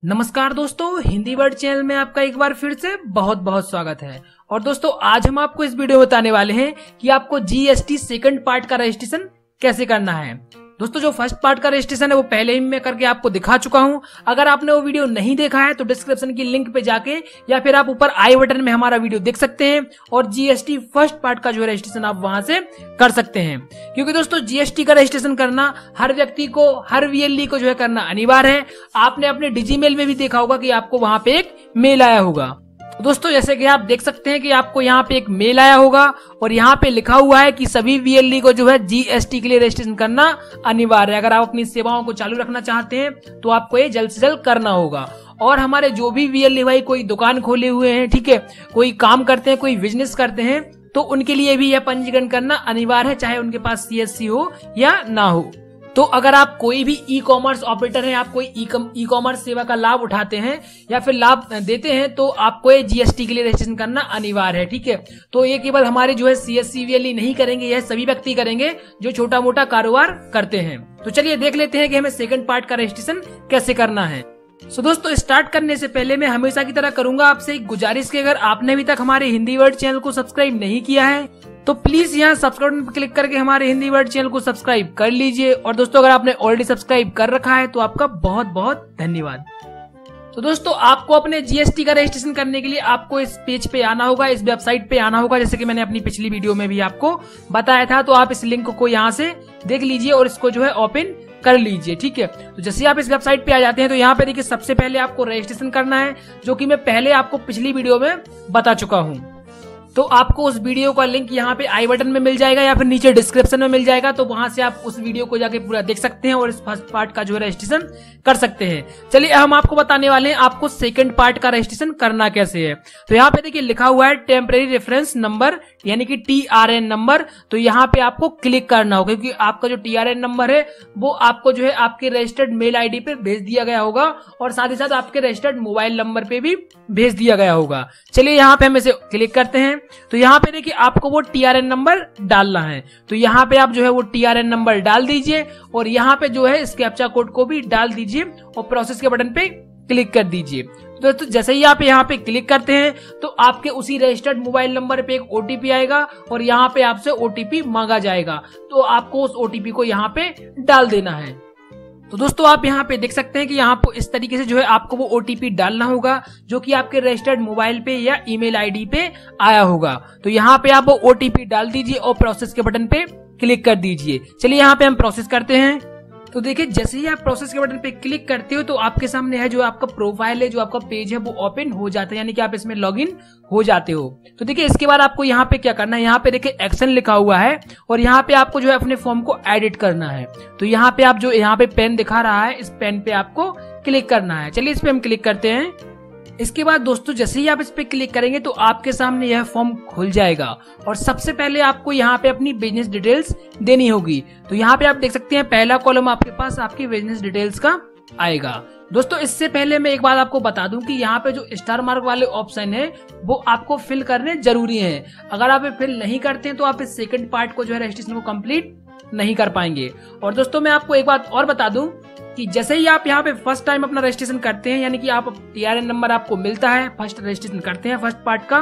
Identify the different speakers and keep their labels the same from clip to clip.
Speaker 1: नमस्कार दोस्तों, Hindi word channel में आपका एक बार फिर से बहुत बहुत स्वागत है। और दोस्तों आज हम आपको इस वीडियो में बताने वाले हैं कि आपको जीएसटी सेकंड पार्ट का रजिस्ट्रेशन कैसे करना है। दोस्तों जो फर्स्ट पार्ट का रजिस्ट्रेशन है वो पहले ही मैं करके आपको दिखा चुका हूं। अगर आपने वो वीडियो नहीं देखा है तो डिस्क्रिप्शन की लिंक पे जाके या फिर आप ऊपर आई बटन में हमारा वीडियो देख सकते हैं और जीएसटी फर्स्ट पार्ट का जो रजिस्ट्रेशन आप वहां से कर सकते हैं। क्योंकि दोस्तों जीएसटी का रजिस्ट्रेशन करना हर व्यक्ति को, हर वीएलई को जो है करना अनिवार्य है। आपने अपने डिजीमेल में भी देखा होगा कि आपको वहां पे एक मेल आया होगा। दोस्तों जैसे कि आप देख सकते हैं कि आपको यहाँ पे एक मेल आया होगा और यहाँ पे लिखा हुआ है कि सभी वीएलई को जो है जीएसटी के लिए रजिस्ट्रेशन करना अनिवार्य है। अगर आप अपनी सेवाओं को चालू रखना चाहते हैं तो आपको ये जल्द से जल्द करना होगा। और हमारे जो भी वीएलई भाई कोई दुकान खोले हुए हैं, ठीक है, कोई काम करते हैं, कोई बिजनेस करते हैं, तो उनके लिए भी यह पंजीकरण करना अनिवार्य है, चाहे उनके पास सीएससी हो या ना हो। तो अगर आप कोई भी ई कॉमर्स ऑपरेटर हैं, आप कोई ई कॉमर्स सेवा का लाभ उठाते हैं या फिर लाभ देते हैं तो आपको ये जीएसटी के लिए रजिस्ट्रेशन करना अनिवार्य है, ठीक है। तो ये केवल हमारे जो है सीएससी वीएलई नहीं करेंगे, यह सभी व्यक्ति करेंगे जो छोटा मोटा कारोबार करते हैं। तो चलिए देख लेते हैं कि हमें सेकंड पार्ट का रजिस्ट्रेशन कैसे करना है। सो दोस्तों स्टार्ट करने से पहले मैं हमेशा की तरह करूंगा आपसे एक गुजारिश कि अगर आपने अभी तक हमारे हिंदी वर्ड चैनल को सब्सक्राइब नहीं किया है तो प्लीज यहाँ सब्सक्राइब पर क्लिक करके हमारे हिंदी वर्ड चैनल को सब्सक्राइब कर लीजिए। और दोस्तों अगर आपने ऑलरेडी सब्सक्राइब कर रखा है तो आपका बहुत बहुत धन्यवाद। तो दोस्तों आपको अपने जीएसटी का रजिस्ट्रेशन करने के लिए आपको इस पेज पे आना होगा, इस वेबसाइट पे आना होगा, जैसे कि मैंने अपनी पिछली वीडियो में भी आपको बताया था। तो आप इस लिंक को यहाँ से देख लीजिए और इसको जो है ओपन कर लीजिए, ठीक है। तो जैसे आप इस वेबसाइट पे आ जाते हैं तो यहाँ पे देखिए सबसे पहले आपको रजिस्ट्रेशन करना है, जो कि मैं पहले आपको पिछली वीडियो में बता चुका हूँ। तो आपको उस वीडियो का लिंक यहाँ पे आई बटन में मिल जाएगा या फिर नीचे डिस्क्रिप्शन में मिल जाएगा। तो वहां से आप उस वीडियो को जाके पूरा देख सकते हैं और इस फर्स्ट पार्ट का जो है रजिस्ट्रेशन कर सकते हैं। चलिए हम आपको बताने वाले हैं आपको सेकंड पार्ट का रजिस्ट्रेशन करना कैसे है। तो यहाँ पे देखिए लिखा हुआ है टेम्परेरी रेफरेंस नंबर यानी कि टीआरएन नंबर। तो यहाँ पे आपको क्लिक करना होगा क्योंकि आपका जो टीआरएन नंबर है वो आपको जो है आपके रजिस्टर्ड मेल आईडी पे भेज दिया गया होगा और साथ ही साथ आपके रजिस्टर्ड मोबाइल नंबर पे भी भेज दिया गया होगा। चलिए यहाँ पे हम इसे क्लिक करते हैं। तो यहाँ पे देखिए आपको वो टीआरएन नंबर डालना है। तो यहाँ पे आप जो है वो टीआरएन नंबर डाल दीजिए और यहाँ पे जो है इस कैप्चा कोड को भी डाल दीजिए और प्रोसेस के बटन पे क्लिक कर दीजिए। तो जैसे ही आप यहाँ पे क्लिक करते हैं तो आपके उसी रजिस्टर्ड मोबाइल नंबर पे एक ओटीपी आएगा और यहाँ पे आपसे ओटीपी मांगा जाएगा। तो आपको उस ओटीपी को यहाँ पे डाल देना है। तो दोस्तों आप यहाँ पे देख सकते हैं कि यहाँ पे इस तरीके से जो है आपको वो ओटीपी डालना होगा जो कि आपके रजिस्टर्ड मोबाइल पे या ईमेल आईडी पे आया होगा। तो यहाँ पे आप वो ओटीपी डाल दीजिए और प्रोसेस के बटन पे क्लिक कर दीजिए। चलिए यहाँ पे हम प्रोसेस करते हैं। तो देखिए जैसे ही आप प्रोसेस के बटन पे क्लिक करते हो तो आपके सामने है जो आपका प्रोफाइल है, जो आपका पेज है वो ओपन हो जाता है, यानी कि आप इसमें लॉगिन हो जाते हो। तो देखिए इसके बाद आपको यहाँ पे क्या करना है, यहाँ पे देखिए एक्शन लिखा हुआ है और यहाँ पे आपको जो है अपने फॉर्म को एडिट करना है। तो यहाँ पे आप जो यहाँ पे पेन दिखा रहा है इस पेन पे आपको क्लिक करना है। चलिए इस पे हम क्लिक करते हैं। इसके बाद दोस्तों जैसे ही आप इस पे क्लिक करेंगे तो आपके सामने यह फॉर्म खुल जाएगा और सबसे पहले आपको यहाँ पे अपनी बिजनेस डिटेल्स देनी होगी। तो यहाँ पे आप देख सकते हैं पहला कॉलम आपके पास आपकी बिजनेस डिटेल्स का आएगा। दोस्तों इससे पहले मैं एक बात आपको बता दूं कि यहाँ पे जो स्टार मार्क वाले ऑप्शन है वो आपको फिल करने जरूरी है। अगर आप फिल नहीं करते हैं तो आप इस सेकंड पार्ट को जो है रजिस्ट्रेशन को कंप्लीट नहीं कर पाएंगे। और दोस्तों मैं आपको एक बात और बता दूं कि जैसे ही आप यहाँ पे फर्स्ट टाइम अपना रजिस्ट्रेशन करते हैं, यानी कि आप टीआरएन नंबर आपको मिलता है, फर्स्ट रजिस्ट्रेशन करते हैं फर्स्ट पार्ट का,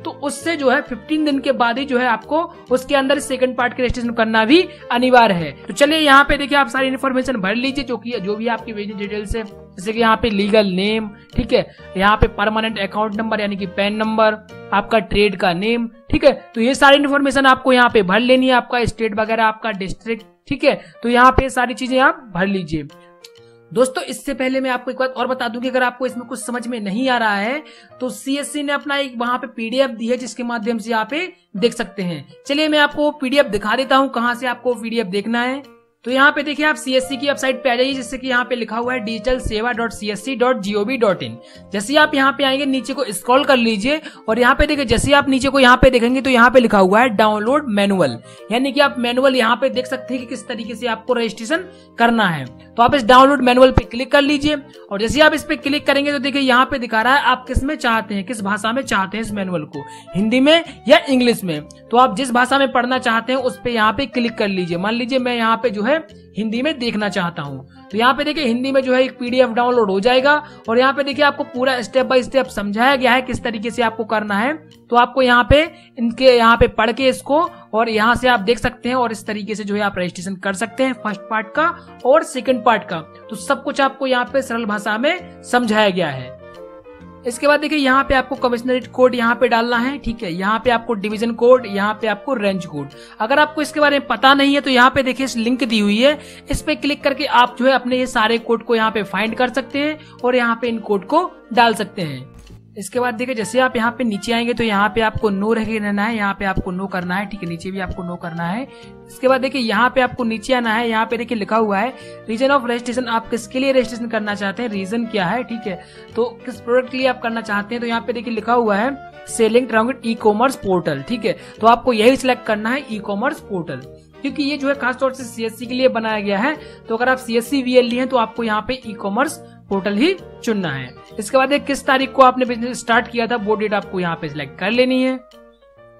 Speaker 1: तो उससे जो है 15 दिन के बाद ही जो है आपको उसके अंदर सेकंड पार्ट के रजिस्ट्रेशन करना भी अनिवार्य है। तो चलिए यहाँ पे देखिए आप सारी इन्फॉर्मेशन भर लीजिए जो भी आपकी बिजनेस डिटेल्स है, जैसे कि यहाँ पे लीगल नेम, ठीक है, यहाँ पे परमानेंट अकाउंट नंबर यानी कि पैन नंबर, आपका ट्रेड का नेम, ठीक है। तो ये सारी इन्फॉर्मेशन आपको यहाँ पे भर लेनी है, आपका स्टेट वगैरह, आपका डिस्ट्रिक्ट, ठीक है। तो यहाँ पे सारी चीजें आप भर लीजिए। दोस्तों इससे पहले मैं आपको एक बात और बता दूं कि अगर आपको इसमें कुछ समझ में नहीं आ रहा है तो सीएससी ने अपना एक वहां पे पीडीएफ दी है जिसके माध्यम से आप देख सकते हैं। चलिए मैं आपको पीडीएफ दिखा देता हूं कहां से आपको पीडीएफ देखना है। तो यहाँ पे देखिए आप सीएससी की वेबसाइट पे आ जाइए, जिससे कि यहाँ पे लिखा हुआ है digitalseva.csc.gov.in। जैसे ही आप यहाँ पे आएंगे नीचे को स्क्रॉल कर लीजिए और यहाँ पे देखिए जैसे आप नीचे को यहाँ पे देखेंगे तो यहाँ पे लिखा हुआ है डाउनलोड मैनुअल, यानी कि आप मैनुअल यहाँ पे देख सकते हैं कि किस तरीके से आपको रजिस्ट्रेशन करना है। तो आप इस डाउनलोड मैनुअल पे क्लिक कर लीजिए और जैसे आप इस पे क्लिक करेंगे तो देखिए यहाँ पे दिखा रहा है आप किस में चाहते हैं, किस भाषा में चाहते हैं इस मैनुअल को, हिंदी में या इंग्लिश में। तो आप जिस भाषा में पढ़ना चाहते हैं उस पे यहाँ पे क्लिक कर लीजिए। मान लीजिए मैं यहाँ पे जो है है हिंदी में देखना चाहता हूँ। तो यहाँ पे देखिए हिंदी में जो है एक PDF डाउनलोड हो जाएगा और यहाँ पे देखिए आपको पूरा स्टेप बाय स्टेप समझाया गया है किस तरीके से आपको करना है। तो आपको यहाँ पे इनके यहाँ पे पढ़ के इसको और यहाँ से आप देख सकते हैं और इस तरीके से जो है आप रजिस्ट्रेशन कर सकते हैं फर्स्ट पार्ट का और सेकंड पार्ट का। तो सब कुछ आपको यहाँ पे सरल भाषा में समझाया गया है। इसके बाद देखिए यहाँ पे आपको कमिश्नरेट कोड यहाँ पे डालना है, ठीक है। यहाँ पे आपको डिवीजन कोड, यहाँ पे आपको रेंज कोड। अगर आपको इसके बारे में पता नहीं है तो यहाँ पे देखिए इस लिंक दी हुई है, इस पे क्लिक करके आप जो है अपने ये सारे कोड को यहाँ पे फाइंड कर सकते हैं और यहाँ पे इन कोड को डाल सकते हैं। इसके बाद देखिए जैसे आप यहाँ पे नीचे आएंगे तो यहाँ पे आपको नो रहना है, यहाँ पे आपको नो करना है, ठीक है। नीचे भी आपको नो करना है। इसके बाद देखिए यहाँ पे आपको नीचे आना है, यहाँ पे देखिए लिखा हुआ है रीजन ऑफ रजिस्ट्रेशन। आप किसके लिए रजिस्ट्रेशन करना चाहते हैं, रीजन क्या है, ठीक है। तो किस प्रोडक्ट के लिए आप करना चाहते हैं तो यहाँ पे देखिए लिखा हुआ है सेलिंग ट्रांगेट ई-कॉमर्स पोर्टल, ठीक है। तो आपको यही सिलेक्ट करना है ई-कॉमर्स पोर्टल, क्योंकि ये जो है खासतौर से CSC के लिए बनाया गया है। तो अगर आप CSC VLE हैं तो आपको यहाँ पे ई-कॉमर्स पोर्टल ही चुनना है। इसके बाद किस तारीख को आपने बिजनेस स्टार्ट किया था वो डेट आपको यहाँ पे सिलेक्ट कर लेनी है।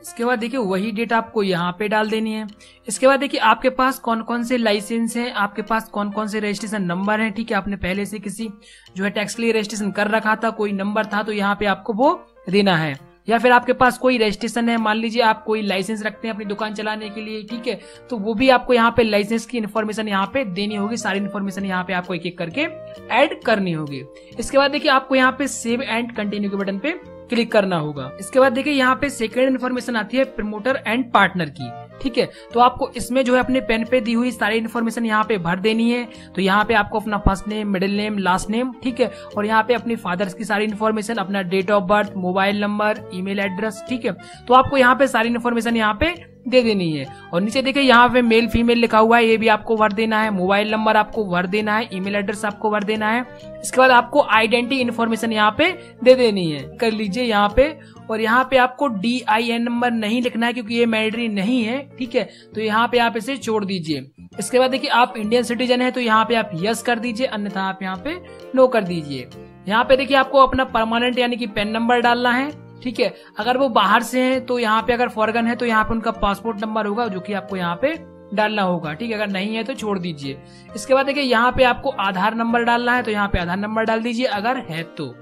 Speaker 1: इसके बाद देखिए वही डेट आपको यहाँ पे डाल देनी है। इसके बाद देखिए आपके पास कौन कौन से लाइसेंस हैं, आपके पास कौन कौन से रजिस्ट्रेशन नंबर हैं, ठीक है। आपने पहले से किसी जो है टैक्स के लिए रजिस्ट्रेशन कर रखा था, कोई नंबर था तो यहाँ पे आपको वो देना है। या फिर आपके पास कोई रजिस्ट्रेशन है, मान लीजिए आप कोई लाइसेंस रखते हैं अपनी दुकान चलाने के लिए, ठीक है। तो वो भी आपको यहाँ पे लाइसेंस की इन्फॉर्मेशन यहाँ पे देनी होगी। सारी इन्फॉर्मेशन यहाँ पे आपको एक एक करके ऐड करनी होगी। इसके बाद देखिए आपको यहाँ पे सेव एंड कंटिन्यू के बटन पे क्लिक करना होगा। इसके बाद देखिए यहाँ पे सेकंड इन्फॉर्मेशन आती है प्रमोटर एंड पार्टनर की, ठीक है। तो आपको इसमें जो है अपने पेन पे दी हुई सारी इन्फॉर्मेशन यहाँ पे भर देनी है। तो यहाँ पे आपको अपना first name, middle name, last name, ठीक है। और यहाँ पे अपने फादर्स की सारी इन्फॉर्मेशन, अपना date of birth, mobile number, email address, ठीक है। तो आपको यहाँ पे सारी इन्फॉर्मेशन यहाँ पे दे देनी है। और नीचे देखिए यहाँ पे मेल फीमेल लिखा हुआ है, ये भी आपको भर देना है। मोबाइल नंबर आपको भर देना है, ईमेल एड्रेस आपको भर देना है। इसके बाद आपको आइडेंटिटी इन्फॉर्मेशन यहाँ पे दे देनी है, कर लीजिए यहाँ पे। और यहाँ पे आपको DIN नंबर नहीं लिखना है क्योंकि ये मैंडेटरी नहीं है, ठीक है। तो यहाँ पे आप इसे छोड़ दीजिए। इसके बाद देखिए आप इंडियन सिटीजन है तो यहाँ पे आप यस कर दीजिए, अन्यथा आप यहाँ पे नो कर दीजिए। यहाँ पे देखिए आपको अपना परमानेंट यानी कि पैन नंबर डालना है, ठीक है। अगर वो बाहर से हैं तो यहाँ पे, अगर फॉरेन है तो यहाँ पे उनका पासपोर्ट नंबर होगा जो कि आपको यहाँ पे डालना होगा, ठीक है। अगर नहीं है तो छोड़ दीजिए। इसके बाद देखिए यहाँ पे आपको आधार नंबर डालना है तो यहाँ पे आधार नंबर डाल दीजिए अगर है तो।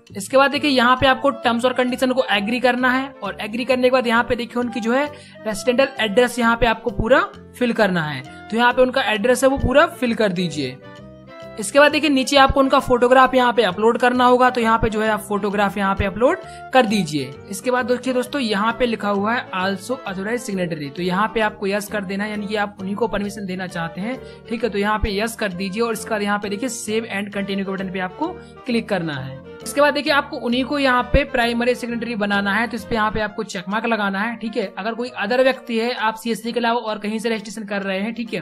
Speaker 1: इसके बाद देखिए यहाँ पे आपको टर्म्स और कंडीशन को एग्री करना है और एग्री करने के बाद यहाँ पे देखिए उनकी जो है रेसिडेंटल एड्रेस यहाँ पे आपको पूरा फिल करना है। तो यहाँ पे उनका एड्रेस है वो पूरा फिल कर दीजिए। इसके बाद देखिए नीचे आपको उनका फोटोग्राफ यहाँ पे अपलोड करना होगा, तो यहाँ पे जो है आप फोटोग्राफ यहाँ पे अपलोड कर दीजिए। इसके बाद देखिए दोस्तों यहाँ पे लिखा हुआ है आल्सो ऑथोराइज सिग्नेटरी, तो यहाँ पे आपको यस कर देना है, यानी कि आप उन्हीं को परमिशन देना चाहते हैं, ठीक है। तो यहाँ पे यस कर दीजिए और इसके बाद यहाँ पे देखिए सेव एंड कंटिन्यू के बटन पे आपको क्लिक करना है। इसके बाद देखिए आपको उन्हीं को यहाँ पे प्राइमरी सिग्नेटरी बनाना है, तो इस पे यहाँ पे आपको चेकमार्क लगाना है, ठीक है। अगर कोई अदर व्यक्ति है, आप CSC के अलावा और कहीं से रजिस्ट्रेशन कर रहे हैं, ठीक है,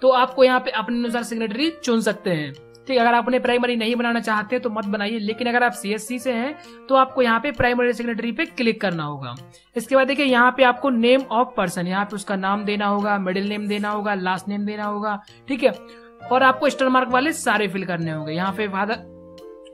Speaker 1: तो आपको यहाँ पे अपने अनुसार सिग्नेटरी चुन सकते हैं, ठीक है। अगर आप उन्हें प्राइमरी नहीं बनाना चाहते तो मत बनाइए, लेकिन अगर आप CSC से हैं तो आपको यहाँ पे प्राइमरी सिग्नेटरी पे क्लिक करना होगा। इसके बाद देखिए यहाँ पे आपको नेम ऑफ पर्सन, यहाँ पे उसका नाम देना होगा, मिडिल नेम देना होगा, लास्ट नेम देना होगा, ठीक है। और आपको स्टार मार्क वाले सारे फिल करने होंगे। यहाँ पे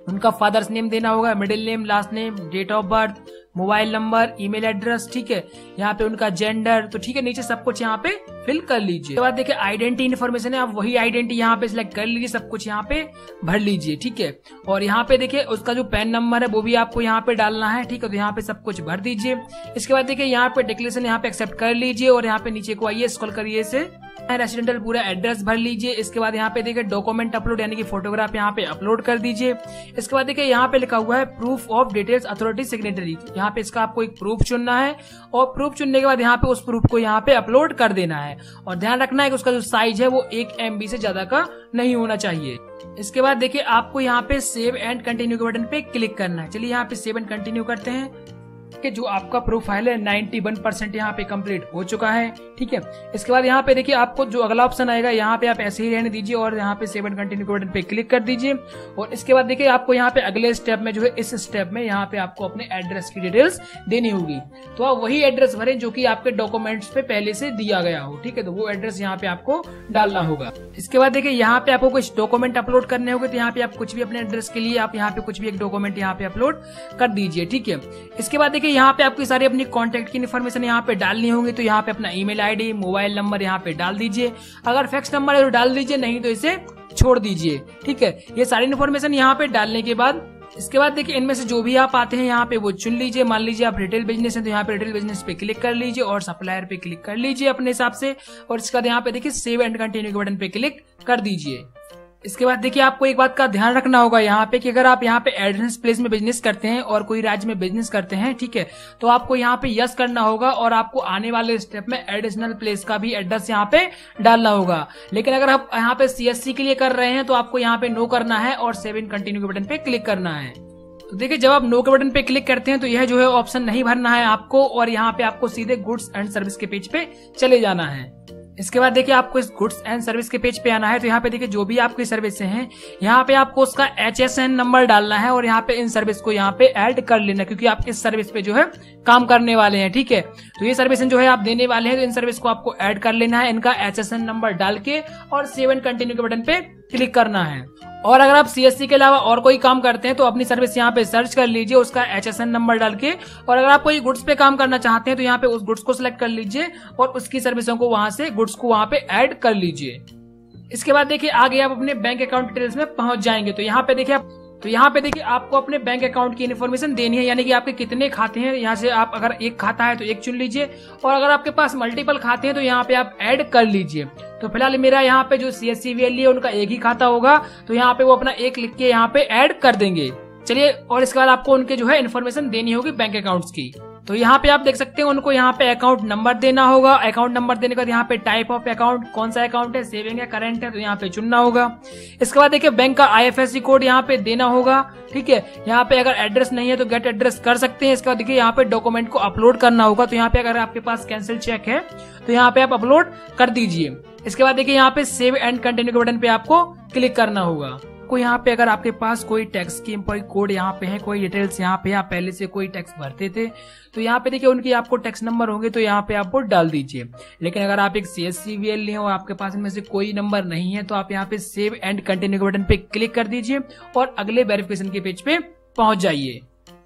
Speaker 1: उनका फादर्स नेम देना होगा, middle name, last name, date of birth, mobile number, email address, ठीक है। यहाँ पे उनका जेंडर, तो ठीक है, नीचे सब कुछ यहाँ पे फिल कर लीजिए। उसके बाद देखिए आइडेंटिटी इन्फॉर्मेशन है, आप वही आइडेंटिटी यहाँ पे सिलेक्ट कर लीजिए, सब कुछ यहाँ पे भर लीजिए, ठीक है। और यहाँ पे देखिए उसका जो पैन नंबर है वो भी आपको यहाँ पे डालना है, ठीक है। तो यहाँ पे सब कुछ भर दीजिए। इसके बाद देखिए यहाँ पे डिक्लेरेशन यहाँ पे एक्सेप्ट कर लीजिए और यहाँ पे नीचे को आइए, स्क्रॉल करिए इसे, रेसिडेंटल पूरा एड्रेस भर लीजिए। इसके बाद यहाँ पे देखिए डॉक्यूमेंट अपलोड यानी कि फोटोग्राफ यहाँ पे अपलोड कर दीजिए। इसके बाद देखिए यहाँ पे लिखा हुआ है proof of details authority signatory, यहाँ पे इसका आपको एक प्रूफ चुनना है और प्रूफ चुनने के बाद यहाँ पे उस प्रूफ को यहाँ पे अपलोड कर देना है। और ध्यान रखना है कि उसका जो साइज है वो 1 MB से ज्यादा का नहीं होना चाहिए। इसके बाद देखिए आपको यहाँ पे सेव एंड कंटिन्यू के बटन पे क्लिक करना है। चलिए यहाँ पे सेव एंड कंटिन्यू करते हैं कि जो आपका प्रोफाइल है 91% यहाँ पे कंप्लीट हो चुका है, ठीक है। इसके बाद यहाँ पे देखिए आपको जो अगला ऑप्शन आएगा यहाँ पे आप ऐसे ही रहने दीजिए और यहाँ पे सेव एंड कंटिन्यू बटन पे क्लिक कर दीजिए। और इसके बाद देखिए आपको यहाँ पे अगले स्टेप में जो है, इस स्टेप में यहाँ पे आपको अपने एड्रेस की डिटेल्स देनी होगी। तो आप वही एड्रेस भरें जो कि आपके डॉक्यूमेंट्स पे पहले से दिया गया हो, ठीक है। तो वो एड्रेस यहाँ पे आपको डालना होगा। इसके बाद देखिए यहाँ पे आपको कुछ डॉक्यूमेंट अपलोड करने होंगे, तो यहाँ पे आप कुछ भी अपने एड्रेस के लिए आप यहाँ पे कुछ भी एक डॉक्यूमेंट यहाँ पे अपलोड कर दीजिए, ठीक है। इसके बाद देखिए देखिए यहाँ पे आपकी सारी अपनी कॉन्टैक्ट की इन्फॉर्मेशन यहाँ पे डालनी होगी। तो यहाँ पे अपना ईमेल आईडी, मोबाइल नंबर यहाँ पे डाल दीजिए। अगर फैक्स नंबर है तो डाल दीजिए, नहीं तो इसे छोड़ दीजिए। ठीक है, ये सारी इन्फॉर्मेशन यहाँ पे डालने के बाद इसके बाद देखिए इनमें से जो भी आप आते हैं यहाँ पे वो चुन लीजिए। मान लीजिए आप रिटेल बिजनेस है तो यहाँ पे रिटेल बिजनेस पे क्लिक कर लीजिए और सप्लायर पे क्लिक कर लीजिए अपने हिसाब से। और इसके बाद यहाँ पे देखिए सेव एंड कंटिन्यू के बटन पे क्लिक कर दीजिए। इसके बाद देखिए आपको एक बात का ध्यान रखना होगा यहाँ पे कि अगर आप यहाँ पे एड्रेस प्लेस में बिजनेस करते हैं और कोई राज्य में बिजनेस करते हैं, ठीक है, तो आपको यहाँ पे यस करना होगा और आपको आने वाले स्टेप में एडिशनल प्लेस का भी एड्रेस यहाँ पे डालना होगा। लेकिन अगर आप यहाँ पे सीएससी के लिए कर रहे हैं तो आपको यहाँ पे नो करना है और सेव एंड कंटिन्यू के बटन पे क्लिक करना है। तो देखिए जब आप नो के बटन पे क्लिक करते हैं तो यह जो है ऑप्शन नहीं भरना है आपको और यहाँ पे आपको सीधे गुड्स एंड सर्विस के पेज पे चले जाना है। इसके बाद देखिए आपको इस गुड्स एंड सर्विस के पेज पे आना है। तो यहाँ पे देखिए जो भी आपकी सर्विस हैं यहाँ पे आपको उसका HSN नंबर डालना है और यहाँ पे इन सर्विस को यहाँ पे ऐड कर लेना, क्योंकि आप इस सर्विस पे जो है काम करने वाले हैं। ठीक है, तो ये सर्विस जो है आप देने वाले हैं तो इन सर्विस को आपको ऐड कर लेना है, इनका HSN नंबर डाल के और सेव एंड कंटिन्यू के बटन पे क्लिक करना है। और अगर आप सीएससी के अलावा और कोई काम करते हैं तो अपनी सर्विस यहाँ पे सर्च कर लीजिए उसका HSN नंबर डाल के। और अगर आप कोई गुड्स पे काम करना चाहते हैं तो यहाँ पे उस गुड्स को सिलेक्ट कर लीजिए और उसकी सर्विसों को वहां से गुड्स को वहां पे ऐड कर लीजिए। इसके बाद देखिए आगे आप अपने बैंक अकाउंट डिटेल्स में पहुंच जाएंगे। तो यहाँ पे देखिए आपको अपने बैंक अकाउंट की इन्फॉर्मेशन देनी है, यानी कि आपके कितने खाते हैं। यहाँ से आप अगर एक खाता है तो एक चुन लीजिए और अगर आपके पास मल्टीपल खाते हैं तो यहाँ पे आप ऐड कर लीजिए। तो फिलहाल मेरा यहाँ पे जो CSCVL है उनका एक ही खाता होगा तो यहाँ पे वो अपना एक लिख के यहाँ पे ऐड कर देंगे। चलिए, और इसके बाद आपको उनके जो है इन्फॉर्मेशन देनी होगी बैंक अकाउंट्स की। तो यहाँ पे आप देख सकते हैं उनको यहाँ पे अकाउंट नंबर देना होगा। अकाउंट नंबर देने के बाद यहाँ पे टाइप ऑफ अकाउंट, कौन सा अकाउंट है, सेविंग है, करंट है, तो यहाँ पे चुनना होगा। इसके बाद देखिए बैंक का IFSC कोड यहाँ पे देना होगा। ठीक है, यहाँ पे अगर एड्रेस नहीं है तो गेट एड्रेस कर सकते हैं। इसके बाद देखिए यहाँ पे डॉक्यूमेंट को अपलोड करना होगा। तो यहाँ पे अगर आपके पास कैंसिल चेक है तो यहाँ पे आप अपलोड कर दीजिए। इसके बाद देखिए यहाँ पे सेव एंड कंटिन्यू के बटन पे आपको क्लिक करना होगा। को यहाँ पे अगर आपके पास कोई टैक्स की कोड यहाँ पे है, कोई डिटेल्स यहाँ पे आप पहले से कोई टैक्स भरते थे तो यहाँ पे देखिए उनकी आपको टैक्स नंबर होंगे तो यहाँ पे आप वो डाल दीजिए। लेकिन अगर आप एक CSCVL लिए और आपके पास इनमें से कोई नंबर नहीं है तो आप यहाँ पे सेव एंड कंटिन्यू के बटन पे क्लिक कर दीजिए और अगले वेरिफिकेशन के पेज पे पहुंच जाइए।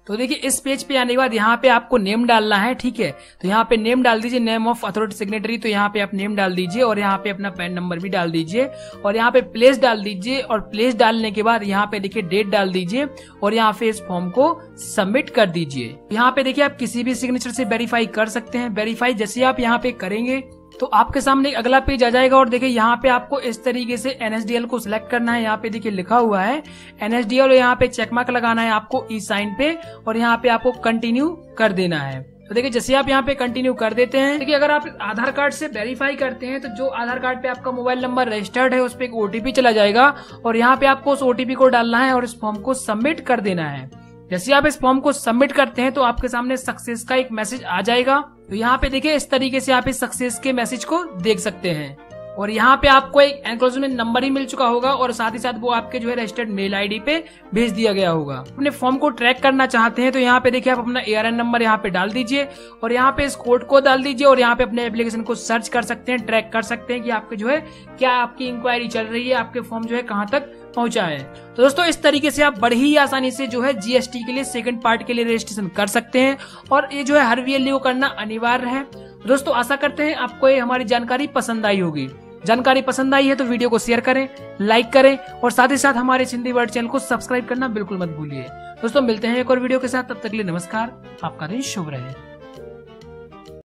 Speaker 1: तो देखिए इस पेज पे आने के बाद यहाँ पे आपको नेम डालना है। ठीक है, तो यहाँ पे नेम डाल दीजिए, नेम ऑफ अथॉरिटी सिग्नेटरी। तो यहाँ पे आप नेम डाल दीजिए और यहाँ पे अपना पैन नंबर भी डाल दीजिए और यहाँ पे प्लेस डाल दीजिए। और प्लेस डालने के बाद यहाँ पे देखिए डेट डाल दीजिए और यहाँ पे इस फॉर्म को सबमिट कर दीजिए। यहाँ पे देखिए आप किसी भी सिग्नेचर से वेरीफाई कर सकते हैं। वेरीफाई जैसे आप यहाँ पे करेंगे तो आपके सामने एक अगला पेज आ जाएगा और देखिए यहाँ पे आपको इस तरीके से NSDL को सिलेक्ट करना है। यहाँ पे देखिए लिखा हुआ है NSDL और यहाँ पे चेकमार्क लगाना है आपको ई साइन पे और यहाँ पे आपको कंटिन्यू कर देना है। तो देखिए जैसे आप यहाँ पे कंटिन्यू कर देते हैं, देखिए अगर आप आधार कार्ड से वेरीफाई करते हैं तो जो आधार कार्ड पे आपका मोबाइल नंबर रजिस्टर्ड है उस पे एक OTP चला जाएगा और यहाँ पे आपको उस OTP को डालना है और इस फॉर्म को सबमिट कर देना है। जैसे आप इस फॉर्म को सबमिट करते हैं तो आपके सामने सक्सेस का एक मैसेज आ जाएगा। तो यहाँ पे देखिए इस तरीके से आप इस सक्सेस के मैसेज को देख सकते हैं और यहाँ पे आपको एक एक्नॉलेजमेंट नंबर ही मिल चुका होगा और साथ ही साथ वो आपके जो है रजिस्टर्ड मेल आईडी पे भेज दिया गया होगा। अपने फॉर्म को ट्रैक करना चाहते हैं तो यहाँ पे देखिए आप अपना ARN नंबर यहाँ पे डाल दीजिए और यहाँ पे इस कोड को डाल दीजिए और यहाँ पे अपने एप्लीकेशन को सर्च कर सकते हैं, ट्रैक कर सकते हैं कि आपके जो है क्या आपकी इंक्वायरी चल रही है, आपके फॉर्म जो है कहाँ तक पहुंचा है। तो दोस्तों इस तरीके से आप बड़ी ही आसानी से जो है GST के लिए सेकंड पार्ट के लिए रजिस्ट्रेशन कर सकते हैं और ये जो है हर VLE को करना अनिवार्य है। दोस्तों आशा करते हैं आपको ये हमारी जानकारी पसंद आई होगी। जानकारी पसंद आई है तो वीडियो को शेयर करें, लाइक करें और साथ ही साथ हमारे हिंदी वर्ड चैनल को सब्सक्राइब करना बिल्कुल मत भूलिए। दोस्तों मिलते हैं एक और वीडियो के साथ, तब तक के लिए नमस्कार, आपका दिन शुभ रहे।